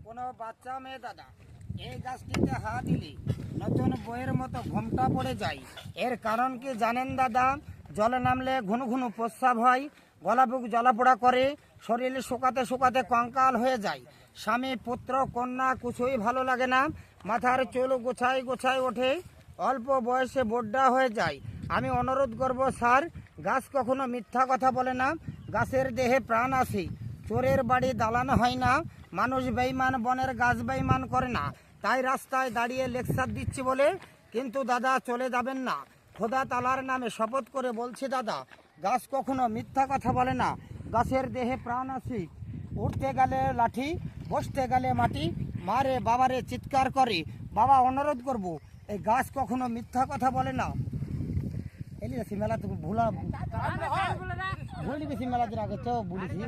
কোনো বাচ্চা মেয়ে দাদা এই গাছটিতে হাত দিলে নতুন বইয়ের মতো ঘোমটা পড়ে যায়। এর কারণ কি জানেন দাদা? জলে নামলে ঘন ঘন প্রস্রাব হয়, গলা বুক জ্বালাপোড়া করে, শরীরে শুকাতে শুকাতে কঙ্কাল হয়ে যায়, স্বামী পুত্র কন্যা কিছুই ভালো লাগে না, মাথার চুল গোছায় গোছায় ওঠে, অল্প বয়সে বোড্ডা হয়ে যায়। আমি অনুরোধ করব স্যার, গাছ কখনো মিথ্যা কথা বলে না, গাছের দেহে প্রাণ আছে। চোরের বাড়ি দালান হয় না, মানুষ বেইমান বনের গাছ বেইমান করে না। তাই রাস্তায় দাঁড়িয়ে লেকচার দিচ্ছি বলে কিন্তু দাদা চলে যাবেন না। খোদা তালার নামে শপথ করে বলছি দাদা, গাছ কখনো মিথ্যা কথা বলে না, গাছের দেহে প্রাণ আছে। উঠতে গেলে লাঠি, বসতে গেলে মাটি, মারে বাবারে চিৎকার করে। বাবা অনুরোধ করব, এই গাছ কখনো মিথ্যা কথা বলে না। এলি মেলা তো ভুলি বেশি মেলা দিন আগে তো বলেছি।